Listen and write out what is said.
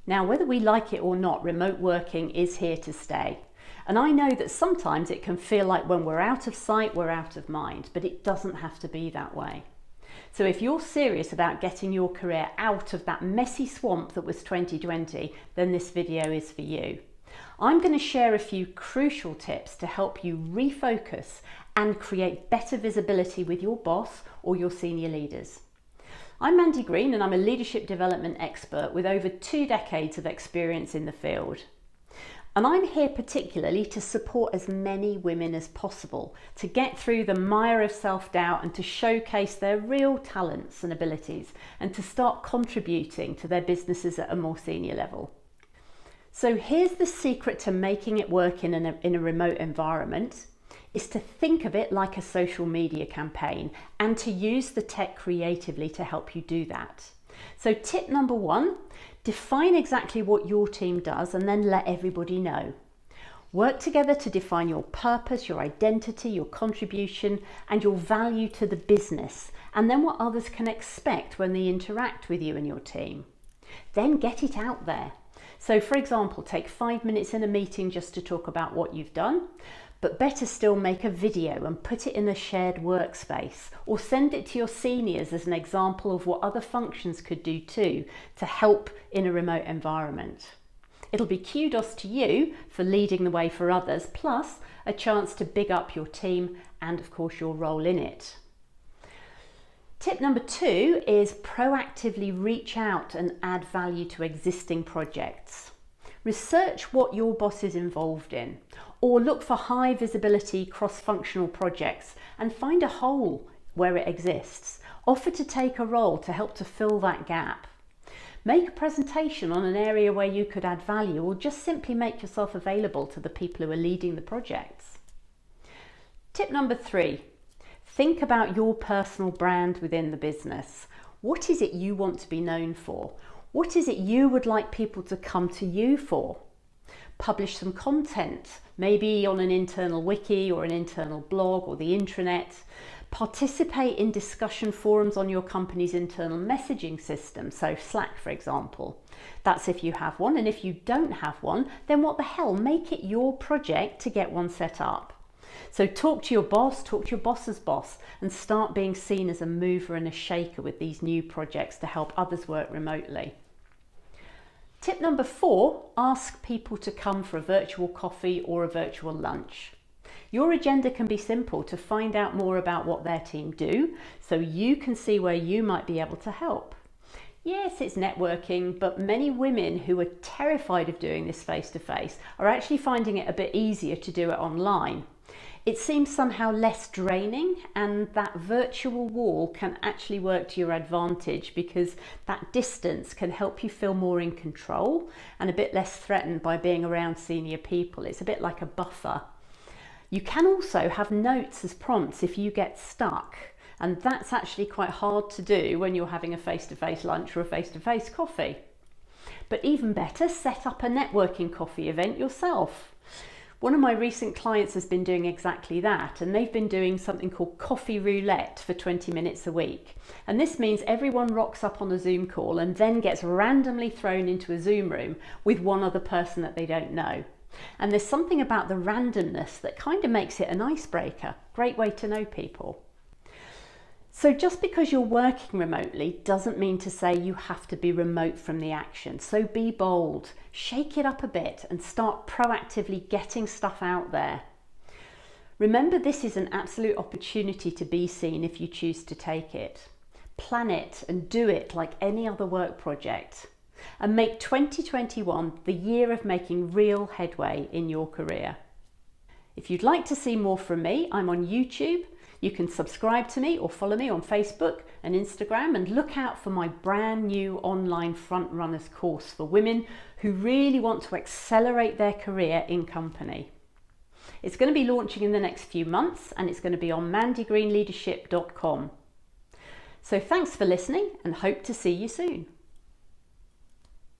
Now, whether we like it or not, remote working is here to stay. And I know that sometimes it can feel like when we're out of sight, we're out of mind, but it doesn't have to be that way. So if you're serious about getting your career out of that messy swamp that was 2020, then this video is for you. I'm going to share a few crucial tips to help you refocus and create better visibility with your boss or your senior leaders. I'm Mandy Green and I'm a leadership development expert with over 2 decades of experience in the field. And I'm here particularly to support as many women as possible to get through the mire of self-doubt and to showcase their real talents and abilities and to start contributing to their businesses at a more senior level. So here's the secret to making it work in a remote environment, is to think of it like a social media campaign and to use the tech creatively to help you do that. So tip number 1, define exactly what your team does and then let everybody know. Work together to define your purpose, your identity, your contribution and your value to the business, and then what others can expect when they interact with you and your team. Then get it out there. So for example, take 5 minutes in a meeting just to talk about what you've done, but better still, make a video and put it in a shared workspace or send it to your seniors as an example of what other functions could do too to help in a remote environment. It'll be kudos to you for leading the way for others, plus a chance to big up your team and of course your role in it. Tip number 2 is proactively reach out and add value to existing projects. Research what your boss is involved in, or look for high visibility cross-functional projects and find a hole where it exists. Offer to take a role to help to fill that gap. Make a presentation on an area where you could add value, or just simply make yourself available to the people who are leading the projects. Tip number 3, think about your personal brand within the business. What is it you want to be known for? What is it you would like people to come to you for? Publish some content, maybe on an internal wiki or an internal blog or the intranet. Participate in discussion forums on your company's internal messaging system, so Slack for example. That's if you have one, and if you don't have one, then what the hell, make it your project to get one set up. So talk to your boss, talk to your boss's boss, and start being seen as a mover and a shaker with these new projects to help others work remotely. Tip number 4, ask people to come for a virtual coffee or a virtual lunch. Your agenda can be simple: to find out more about what their team do so you can see where you might be able to help. Yes, it's networking, but many women who are terrified of doing this face-to-face are actually finding it a bit easier to do it online. It seems somehow less draining, and that virtual wall can actually work to your advantage because that distance can help you feel more in control and a bit less threatened by being around senior people. It's a bit like a buffer. You can also have notes as prompts if you get stuck, and that's actually quite hard to do when you're having a face-to-face lunch or a face-to-face coffee. But even better, set up a networking coffee event yourself. One of my recent clients has been doing exactly that, and they've been doing something called coffee roulette for 20 minutes a week. And this means everyone rocks up on a Zoom call and then gets randomly thrown into a Zoom room with one other person that they don't know. And there's something about the randomness that kind of makes it an icebreaker. Great way to know people. So just because you're working remotely doesn't mean to say you have to be remote from the action. So be bold, shake it up a bit and start proactively getting stuff out there. Remember, this is an absolute opportunity to be seen if you choose to take it. Plan it and do it like any other work project. And make 2021 the year of making real headway in your career. If you'd like to see more from me, I'm on YouTube. You can subscribe to me or follow me on Facebook and Instagram, and look out for my brand new online Frontrunners course for women who really want to accelerate their career in company. It's going to be launching in the next few months, and it's going to be on mandygreenleadership.com. So thanks for listening, and hope to see you soon.